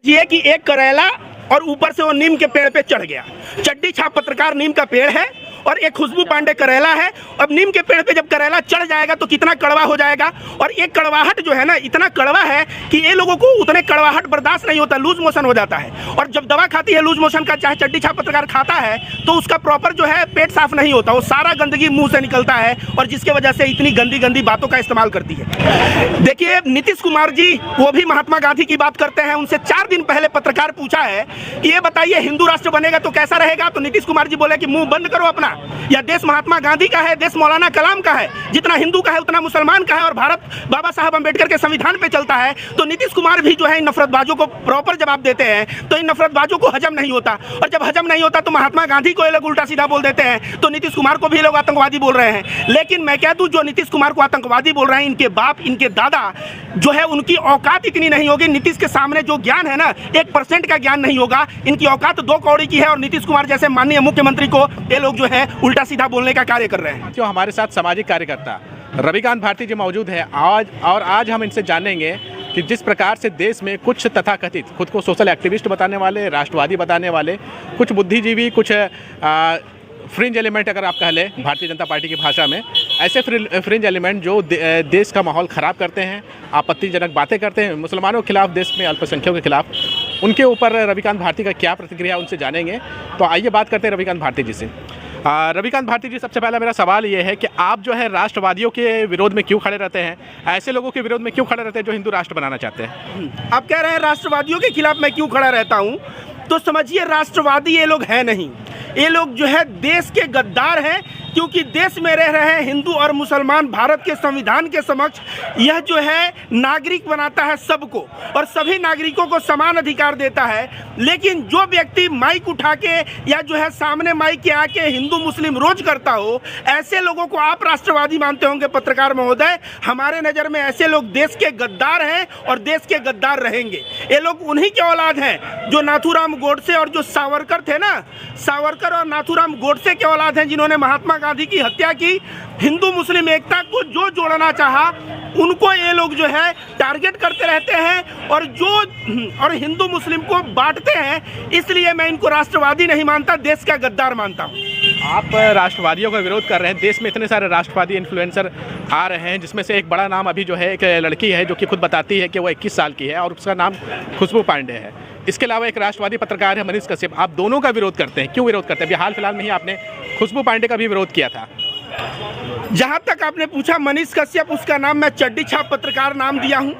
ये कि एक करेला और ऊपर से वो नीम के पेड़ पे चढ़ गया। चड्डी छाप पत्रकार नीम का पेड़ है और एक खुशबू पांडे करेला है। अब नीम के पेड़ पे जब करेला चढ़ जाएगा तो कितना कड़वा हो जाएगा, और ये कड़वाहट जो है ना इतना कड़वा है कि ये लोगों को उतने कड़वाहट बर्दाश्त नहीं होता, लूज मोशन हो जाता है। और जब दवा खाती है लूज मोशन का, चाहे चड्डी छाप पत्रकार खाता है, तो उसका प्रॉपर जो है पेट साफ नहीं होता, वो सारा गंदगी मुंह से निकलता है और जिसके वजह से इतनी गंदी गंदी बातों का इस्तेमाल करती है। देखिए नीतीश कुमार जी वो भी महात्मा गांधी की बात करते हैं। उनसे 4 दिन पहले पत्रकार पूछा है कि ये बताइए हिंदू राष्ट्र बनेगा तो कैसा रहेगा, तो नीतीश कुमार जी बोले कि मुंह बंद करो अपना, या देश महात्मा गांधी का है, देश मौलाना कलाम का है, जितना हिंदू का है उतना मुसलमान का है, और भारत बाबा साहब अंबेडकर के संविधान पे चलता है। तो नीतीश कुमार भी जो है इन नफरतबाजों को प्रॉपर जवाब देते हैं, तो इन नफरतबाजों को हजम नहीं होता, और जब हजम नहीं होता तो महात्मा गांधी को ये लोग उल्टा सीधा बोल देते हैं, तो नीतीश कुमार को भी लोग आतंकवादी बोल रहे हैं। लेकिन मैं कह दूं जो नीतीश कुमार को आतंकवादी बोल रहे हैं, इनके बाप इनके दादा जो है उनकी औकात इतनी नहीं होगी। नीतीश के सामने जो ज्ञान है ना 1% का ज्ञान नहीं होगा, इनकी औकात 2 कौड़ी की है, और नीतीश कुमार जैसे माननीय मुख्यमंत्री को ये लोग जो है उल्टा सीधा बोलने का कार्य कर रहे हैं। जो हमारे साथ सामाजिक कार्यकर्ता रविकांत भारती जी मौजूद हैं आज हम इनसे जानेंगे कि जिस प्रकार से देश में कुछ तथाकथित खुद को सोशल एक्टिविस्ट बताने वाले, राष्ट्रवादी बताने वाले, कुछ बुद्धिजीवी, कुछ फ्रिंज एलिमेंट अगर आप कह लें भारतीय जनता पार्टी की भाषा में, ऐसे फ्रिंज एलिमेंट जो देश का माहौल ख़राब करते हैं, आपत्तिजनक बातें करते हैं मुसलमानों के खिलाफ, देश में अल्पसंख्यकों के खिलाफ, उनके ऊपर रविकांत भारती का क्या प्रतिक्रिया उनसे जानेंगे। तो आइए बात करते हैं रविकांत भारती जी से। रविकांत भारती जी, सबसे पहला मेरा सवाल ये है कि आप जो है राष्ट्रवादियों के विरोध में क्यों खड़े रहते हैं, ऐसे लोगों के विरोध में क्यों खड़े रहते हैं जो हिंदू राष्ट्र बनाना चाहते हैं? आप कह रहे हैं राष्ट्रवादियों के खिलाफ मैं क्यों खड़ा रहता हूं, तो समझिए राष्ट्रवादी ये लोग हैं नहीं, ये लोग जो है देश के गद्दार हैं, क्योंकि देश में रह रहे हिंदू और मुसलमान भारत के संविधान के समक्ष यह जो है नागरिक बनाता है सबको, और सभी नागरिकों को समान अधिकार देता है। लेकिन जो व्यक्ति माइक उठा के या जो है सामने माइक के आके हिंदू मुस्लिम रोज करता हो, ऐसे लोगों को आप राष्ट्रवादी मानते होंगे पत्रकार महोदय। हमारे नज़र में ऐसे लोग देश के गद्दार हैं और देश के गद्दार रहेंगे। ये लोग उन्हीं के औलाद हैं जो नाथूराम गोडसे और जो सावरकर थे ना, सावरकर और नाथूराम गोडसे के औलाद हैं, जिन्होंने महात्मा गांधी की हत्या की। हिंदू मुस्लिम एकता को जो जोड़ना चाहा उनको ये लोग जो है टारगेट करते रहते हैं, और हिंदू मुस्लिम को बांटते हैं। इसलिए मैं इनको राष्ट्रवादी नहीं मानता, देश का गद्दार मानता हूँ। आप राष्ट्रवादियों का विरोध कर रहे हैं, देश में इतने सारे राष्ट्रवादी इन्फ्लुएंसर आ रहे हैं, जिसमें से एक बड़ा नाम अभी जो है एक लड़की है जो कि खुद बताती है कि वो 21 साल की है और उसका नाम खुशबू पांडे है। इसके अलावा एक राष्ट्रवादी पत्रकार है मनीष कश्यप। आप दोनों का विरोध करते हैं, क्यों विरोध करते हैं? अभी हाल फिलहाल में ही आपने खुशबू पांडे का भी विरोध किया था। जहां तक आपने पूछा मनीष कश्यप, उसका नाम मैं चड्डी छाप पत्रकार नाम दिया हूं।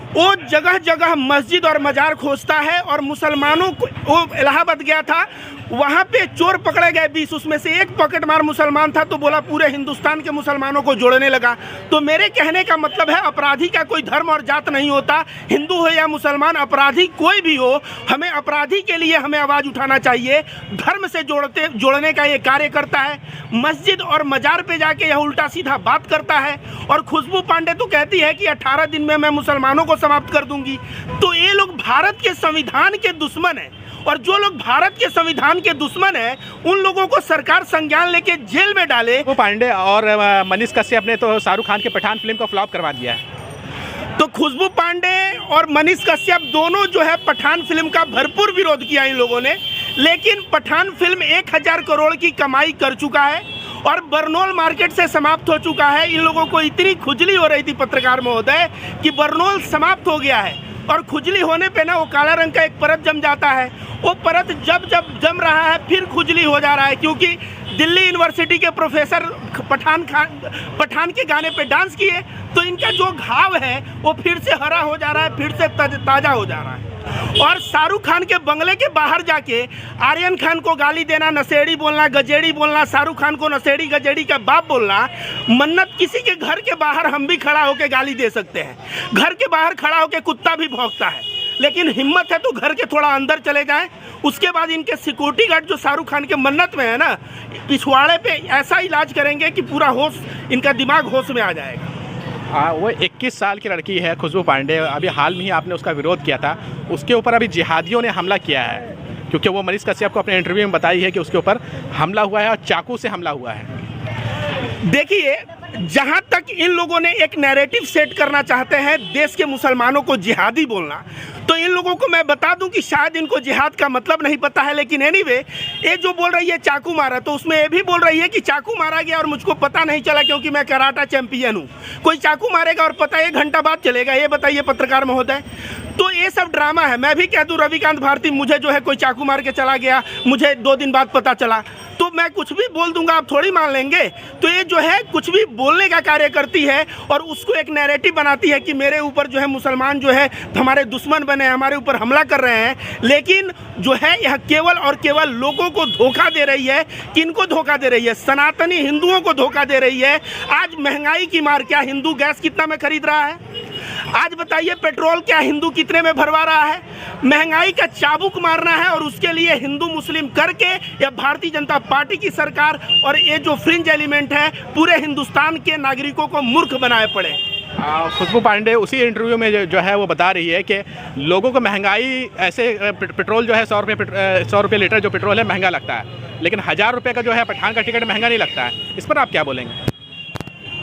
वो जगह जगह मस्जिद और मजार खोजता है, और मुसलमानों को, वो इलाहाबाद गया था, वहाँ पे चोर पकड़े गए 20, उसमें से एक पॉकेटमार मुसलमान था, तो बोला पूरे हिंदुस्तान के मुसलमानों को जोड़ने लगा। तो मेरे कहने का मतलब है अपराधी का कोई धर्म और जात नहीं होता, हिंदू हो या मुसलमान, अपराधी कोई भी हो, हमें अपराधी के लिए हमें आवाज़ उठाना चाहिए। धर्म से जोड़ने का ये कार्य करता है, मस्जिद और मजार पे जाके यह उल्टा सीधा बात करता है। और खुशबू पांडे तो कहती है कि 18 दिन में मैं मुसलमानों को समाप्त कर दूंगी। तो ये लोग भारत के संविधान के दुश्मन हैं, और जो लोग भारत के संविधान के दुश्मन हैं उन लोगों को सरकार संज्ञान लेके जेल में डाले। वो पांडे और मनीष कश्यप ने तो शाहरुख खान के पठान फिल्म को फ्लॉप करवा दिया है। तो खुशबू पांडे और मनीष कश्यप दोनों जो है पठान फिल्म का भरपूर विरोध किया इन लोगों ने, लेकिन पठान फिल्म 1000 करोड़ की कमाई कर चुका है और बरनौल मार्केट से समाप्त हो चुका है। इन लोगों को इतनी खुजली हो रही थी पत्रकार महोदय कि बरनौल समाप्त हो गया है, और खुजली होने पे ना वो काला रंग का एक परत जम जाता है। वो परत जब जम रहा है फिर खुजली हो जा रहा है, क्योंकि दिल्ली यूनिवर्सिटी के प्रोफेसर पठान के गाने पे डांस किए, तो इनका जो घाव है वो फिर से हरा हो जा रहा है, फिर से ताज़ा हो जा रहा है। और शाहरुख खान के बंगले के बाहर जाके आर्यन खान को गाली देना, नशेड़ी बोलना, गजेड़ी बोलना, शाहरुख खान को नशेड़ी गजेड़ी का बाप बोलना। मन्नत किसी के घर के बाहर हम भी खड़ा होकर गाली दे सकते हैं, घर के बाहर खड़ा होकर कुत्ता भी भौंकता है, लेकिन हिम्मत है तो घर के थोड़ा अंदर चले जाएं। उसके बाद इनके सिक्योरिटी गार्ड जो शाहरुख खान के मन्नत में है ना, पिछवाड़े पे ऐसा इलाज करेंगे कि पूरा होश, इनका दिमाग होश में आ जाएगा। वो 21 साल की लड़की है खुशबू पांडे। अभी हाल में ही आपने उसका विरोध किया था, उसके ऊपर अभी जिहादियों ने हमला किया है, क्योंकि वो मनीष कश्यप को अपने इंटरव्यू में बताई है कि उसके ऊपर हमला हुआ है और चाकू से हमला हुआ है। देखिए, जहां तक इन लोगों ने एक नैरेटिव सेट करना चाहते हैं देश के मुसलमानों को जिहादी बोलना, तो इन लोगों को मैं बता दूं कि शायद इनको जिहाद का मतलब नहीं पता है, लेकिन एनीवे ये जो बोल रही है चाकू मारा, तो उसमें ये भी बोल रही है कि चाकू मारा गया और मुझको पता नहीं चला क्योंकि मैं कराटा चैंपियन हूँ। कोई चाकू मारेगा और पता 1 घंटा बाद चलेगा, ये बताइए पत्रकार महोदय। तो ये सब ड्रामा है। मैं भी कह दूं रविकांत भारती मुझे जो है कोई चाकू मार के चला गया, मुझे 2 दिन बाद पता चला, तो मैं कुछ भी बोल दूंगा, आप थोड़ी मान लेंगे। तो ये जो है कुछ भी बोलने का कार्य करती है और उसको एक नैरेटिव बनाती है कि मेरे ऊपर जो है मुसलमान जो है हमारे दुश्मन बने, हमारे ऊपर हमला कर रहे हैं। लेकिन जो है यह केवल और केवल लोगों को धोखा दे रही है। किनको धोखा दे रही है? सनातनी हिंदुओं को धोखा दे रही है। आज महंगाई की मार, क्या हिंदू गैस कितना में खरीद रहा है? आज बताइए पेट्रोल क्या हिंदू कितने में भरवा रहा है? महंगाई का चाबुक मारना है और उसके लिए हिंदू मुस्लिम करके या भारतीय जनता पार्टी की सरकार और ये जो फ्रिंज एलिमेंट है पूरे हिंदुस्तान के नागरिकों को मूर्ख बनाए पड़े। खुशबू पांडे उसी इंटरव्यू में जो है वो बता रही है कि लोगों को महंगाई ऐसे पेट्रोल जो है 100 रुपये लीटर जो पेट्रोल है महंगा लगता है, लेकिन 1000 रुपये का जो है पठान का टिकट महंगा नहीं लगता है। इस पर आप क्या बोलेंगे?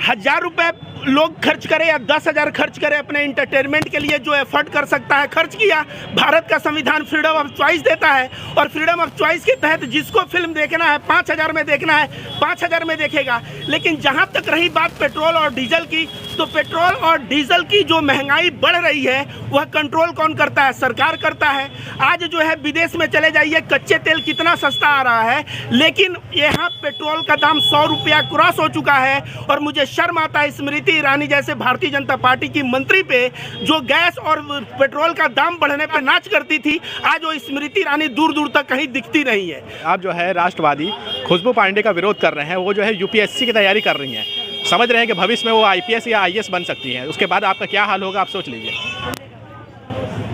1000 रुपये लोग खर्च करें या 10,000 खर्च करें अपने इंटरटेनमेंट के लिए, जो एफर्ट कर सकता है खर्च किया। भारत का संविधान फ्रीडम ऑफ चॉइस देता है और फ्रीडम ऑफ चॉइस के तहत जिसको फिल्म देखना है 5000 में देखना है 5000 में देखेगा। लेकिन जहां तक रही बात पेट्रोल और डीजल की, तो पेट्रोल और डीजल की जो महंगाई बढ़ रही है वह कंट्रोल कौन करता है? सरकार करता है। आज जो है विदेश में चले जाइए, कच्चे तेल कितना सस्ता आ रहा है, लेकिन यहाँ पेट्रोल का दाम 100 रुपया क्रॉस हो चुका है। और मुझे शर्म आता है स्मृति ईरानी जैसे भारतीय जनता पार्टी की मंत्री पे, जो गैस और पेट्रोल का दाम बढ़ने पर नाच करती थी, आज वो स्मृति ईरानी दूर दूर तक कहीं दिखती नहीं है। आप जो है राष्ट्रवादी खुशबू पांडे का विरोध कर रहे हैं, वो जो है यूपीएससी की तैयारी कर रही हैं, समझ रहे हैं कि भविष्य में वो आईपीएस या आईएएस बन सकती हैं, उसके बाद आपका क्या हाल होगा आप सोच लीजिए।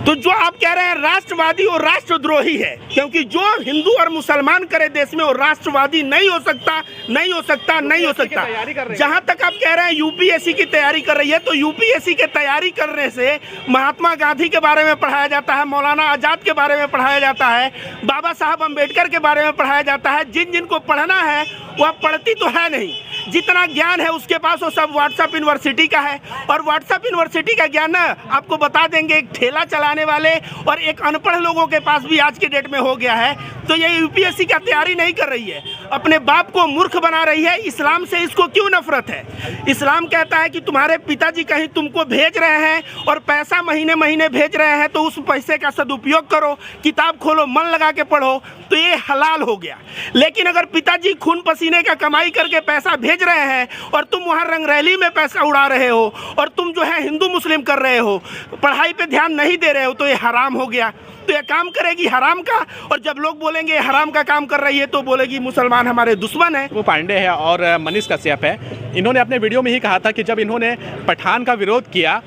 तो जो आप कह रहे हैं राष्ट्रवादी और राष्ट्रद्रोही है, क्योंकि जो हिंदू और मुसलमान करे देश में वो राष्ट्रवादी नहीं हो सकता, नहीं हो सकता, नहीं हो सकता। जहां तक आप कह रहे हैं यूपीएससी की तैयारी कर रही है, तो यूपीएससी की तैयारी करने से महात्मा गांधी के बारे में पढ़ाया जाता है, मौलाना आजाद के बारे में पढ़ाया जाता है, बाबा साहब अम्बेडकर के बारे में पढ़ाया जाता है। जिनको पढ़ना है वह पढ़ती तो है नहीं, जितना ज्ञान है उसके पास वो सब व्हाट्सएप यूनिवर्सिटी का है। और व्हाट्सएप यूनिवर्सिटी का ज्ञान ना आपको बता देंगे एक ठेला चलाने वाले और एक अनपढ़ लोगों के पास भी आज के डेट में हो गया है। तो ये यूपीएससी का तैयारी नहीं कर रही है, अपने बाप को मूर्ख बना रही है। इस्लाम से इसको क्यों नफरत है? इस्लाम कहता है कि तुम्हारे पिताजी कहीं तुमको भेज रहे हैं और पैसा महीने महीने भेज रहे हैं, तो उस पैसे का सदुपयोग करो, किताब खोलो, मन लगा के पढ़ो, तो ये हलाल हो गया। लेकिन अगर पिताजी खून पसीने का कमाई करके पैसा भेज रहे हैं और तुम वहाँ रंगरैली में पैसा उड़ा रहे हो और तुम जो है हिंदू मुस्लिम कर रहे हो, पढ़ाई पे ध्यान नहीं दे रहे हो, तो ये हराम हो गया। तो ये काम करेगी हराम का, और जब लोग बोलेंगे हराम का काम कर रही है तो बोलेगी मुसलमान हमारे दुश्मन है। वो पांडे है और मनीष कश्यप है, इन्होंने अपने वीडियो में ही कहा था कि जब इन्होंने पठान का विरोध किया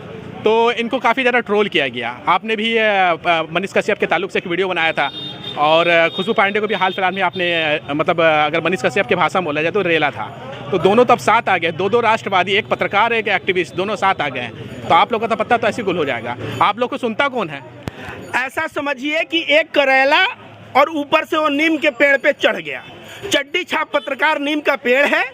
तो इनको काफ़ी ज़्यादा ट्रोल किया गया। आपने भी मनीष कश्यप के ताल्लुक से एक वीडियो बनाया था और खुशबू पांडे को भी हाल फिलहाल में आपने मतलब अगर मनीष कश्यप के भाषा में बोला जाए तो रेला था। तो दोनों तब साथ आ गए, दो राष्ट्रवादी, एक पत्रकार एक एक्टिविस्ट, दोनों साथ आ गए। तो आप लोगों का तो पत्ता तो ऐसे गुल हो जाएगा। आप लोग को सुनता कौन है? ऐसा समझिए कि एक करेला और ऊपर से वो नीम के पेड़ पे चढ़ गया। चड्डी छाप पत्रकार नीम का पेड़ है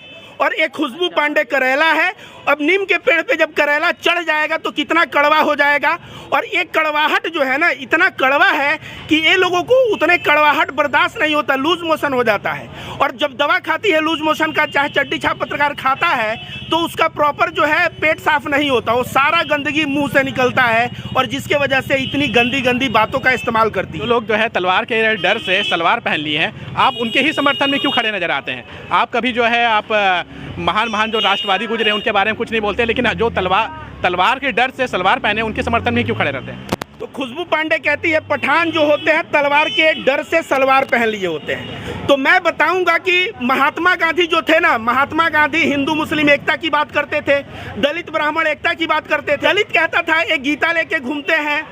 और एक खुशबू पांडे करेला है। अब नीम के पेड़ पे जब करेला चढ़ जाएगा तो कितना कड़वा हो जाएगा, और ये कड़वाहट जो है ना इतना कड़वा है कि ये लोगों को उतने कड़वाहट बर्दाश्त नहीं होता, लूज मोशन हो जाता है। और जब दवा खाती है लूज मोशन का, चाहे चड्डी छाप पत्रकार खाता है, तो उसका प्रॉपर जो है पेट साफ नहीं होता, वो सारा गंदगी मुंह से निकलता है और जिसके वजह से इतनी गंदी गंदी बातों का इस्तेमाल करती है। तो लोग जो है तलवार के डर से सलवार पहन लिए हैं, आप उनके ही समर्थन में क्यों खड़े नजर आते हैं? आप कभी जो है आप महान जो राष्ट्रवादी गुजरे उनके बारे में कुछ नहीं बोलते, लेकिन जो तलवार के डर से सलवार पहने उनके समर्थन में क्यों खड़े रहते हैं? तो खुशबू पांडे कहती है पठान जो होते हैं तलवार के डर से सलवार पहन लिए होते हैं। तो मैं बताऊंगा कि महात्मा गांधी जो थे ना, महात्मा गांधी हिंदू मुस्लिम एकता की बात करते थे, दलित ब्राह्मण एकता की बात करते थे। दलित कहता था एक गीता लेके घूमते हैं,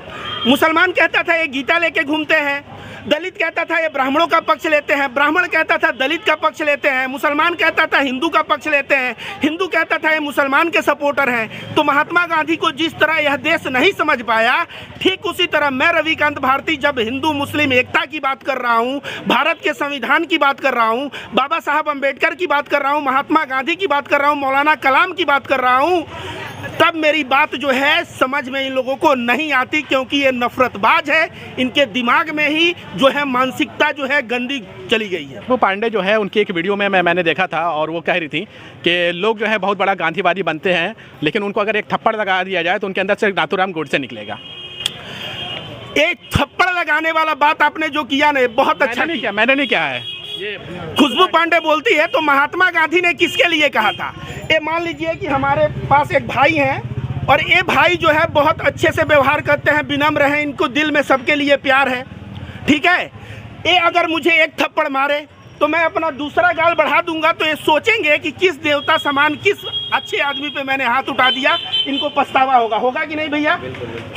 मुसलमान कहता था एक गीता लेके घूमते हैं, दलित कहता था ये ब्राह्मणों का पक्ष लेते हैं, ब्राह्मण कहता था दलित का पक्ष लेते हैं, मुसलमान कहता था हिंदू का पक्ष लेते हैं, हिंदू कहता था ये मुसलमान के सपोर्टर हैं। तो महात्मा गांधी को जिस तरह यह देश नहीं समझ पाया, ठीक उसी तरह मैं रविकांत भारती जब हिंदू मुस्लिम एकता की बात कर रहा हूँ, भारत के संविधान की बात कर रहा हूँ, बाबा साहब अम्बेडकर की बात कर रहा हूँ, महात्मा गांधी की बात कर रहा हूँ, मौलाना कलाम की बात कर रहा हूँ, तब मेरी बात जो है समझ में इन लोगों को नहीं आती, क्योंकि ये नफरतबाज है, इनके दिमाग में ही जो है मानसिकता जो है गंदी चली गई है। वो पांडे जो है उनकी एक वीडियो में मैंने देखा था और वो कह रही थी कि लोग जो है बहुत बड़ा गांधीवादी बनते हैं, लेकिन उनको अगर एक थप्पड़ लगा दिया जाए तो उनके अंदर से नाथूराम गोडसे निकलेगा। एक थप्पड़ लगाने वाला बात आपने जो किया ना, बहुत अच्छा नहीं किया, मैंने नहीं किया है। ये खुशबू पांडे बोलती है तो महात्मा गांधी ने किसके लिए कहा था? ये मान लीजिए कि हमारे पास एक भाई हैं और ये भाई जो है बहुत अच्छे से व्यवहार करते हैं, विनम्र हैं, इनको दिल में सबके लिए प्यार है, ठीक है। ये अगर मुझे एक थप्पड़ मारे तो मैं अपना दूसरा गाल बढ़ा दूंगा, तो ये सोचेंगे कि किस देवता समान, किस अच्छे आदमी पे मैंने हाथ उठा दिया, इनको पछतावा होगा कि नहीं भैया?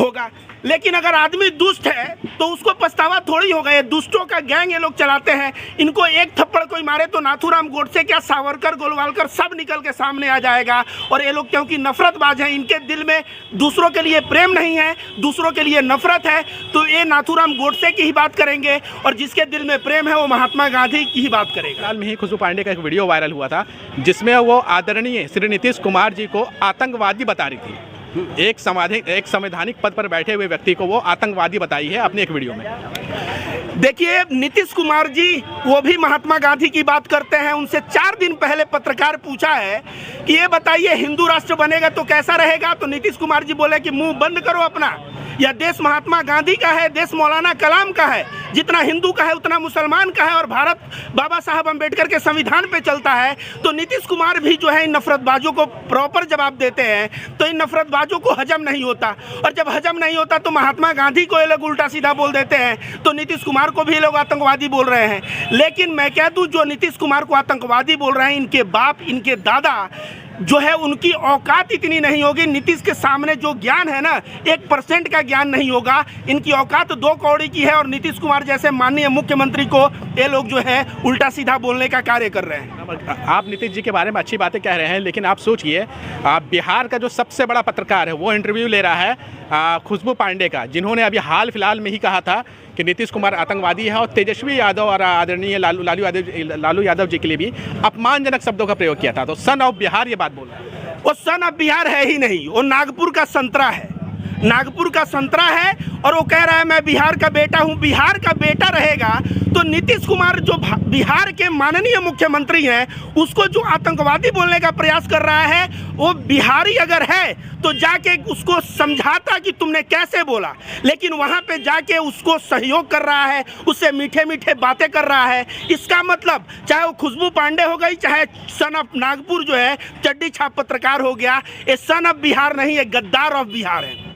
होगा। लेकिन अगर आदमी दुष्ट है तो उसको पछतावा थोड़ी होगा। ये दुष्टों का गैंग ये लोग चलाते हैं, इनको एक थप्पड़ कोई मारे तो नाथूराम गोडसे क्या, सावरकर, गोलवालकर सब निकल के सामने आ जाएगा। और ये लोग क्योंकि नफरतबाज हैं, इनके दिल में दूसरों के लिए प्रेम नहीं है, दूसरों के लिए नफरत है, तो ये नाथूराम गोडसे की ही बात करेंगे और जिसके दिल में प्रेम है वो महात्मा गांधी की ही बात करेगा। हाल में ही खुशबू पांडे का एक वीडियो वायरल हुआ था जिसमें वो आदरणीय श्री नीतीश कुमार जी को आतंकवादी बता रही थी। एक संवैधानिक पद पर बैठे हुए व्यक्ति को वो आतंकवादी बताई है अपनी एक वीडियो में। देखिए नीतीश कुमार जी वो भी महात्मा गांधी की बात करते हैं। उनसे 4 दिन पहले पत्रकार पूछा है कि ये बताइए हिंदू राष्ट्र बनेगा तो कैसा रहेगा, तो नीतीश कुमार जी बोले कि मुंह बंद करो अपना, यह देश महात्मा गांधी का है, देश मौलाना कलाम का है, जितना हिंदू का है उतना मुसलमान का है और भारत बाबा साहब अम्बेडकर के संविधान पे चलता है। तो नीतीश कुमार भी जो है इन नफरतबाजों को प्रॉपर जवाब देते हैं, तो इन नफरतबाजों को हजम नहीं होता, और जब हजम नहीं होता तो महात्मा गांधी को ये लोग उल्टा सीधा बोल देते हैं, तो नीतीश कुमार को भी ये लोग आतंकवादी बोल रहे हैं। लेकिन मैं कह दूं, जो नीतीश कुमार को आतंकवादी बोल रहे हैं, इनके बाप, इनके दादा जो है उनकी औकात इतनी नहीं होगी। नीतीश के सामने जो ज्ञान है ना, 1% का ज्ञान नहीं होगा। इनकी औकात 2 कौड़ी की है और नीतीश कुमार जैसे माननीय मुख्यमंत्री को ये लोग जो है उल्टा सीधा बोलने का कार्य कर रहे हैं। आप नीतीश जी के बारे में अच्छी बातें कह रहे हैं, लेकिन आप सोचिए बिहार का जो सबसे बड़ा पत्रकार है वो इंटरव्यू ले रहा है खुशबू पांडे का, जिन्होंने अभी हाल फिलहाल में ही कहा था कि नीतीश कुमार आतंकवादी है और तेजस्वी यादव और आदरणीय लालू यादव जी के लिए भी अपमानजनक शब्दों का प्रयोग किया था। तो सन ऑफ बिहार ये बात बोल रहा है। वो सन ऑफ बिहार है ही नहीं, वो नागपुर का संतरा है, नागपुर का संतरा है। और वो कह रहा है मैं बिहार का बेटा हूँ। बिहार का बेटा रहेगा तो नीतीश कुमार जो बिहार के माननीय मुख्यमंत्री हैं, उसको जो आतंकवादी बोलने का प्रयास कर रहा है, वो बिहारी अगर है तो जाके उसको समझाता कि तुमने कैसे बोला, लेकिन वहाँ पे जाके उसको सहयोग कर रहा है, उससे मीठे मीठे बातें कर रहा है। इसका मतलब चाहे वो खुशबू पांडे हो गई, चाहे सन ऑफ नागपुर जो है चड्डी छाप पत्रकार हो गया, ये सन ऑफ बिहार नहीं, ये गद्दार ऑफ बिहार है।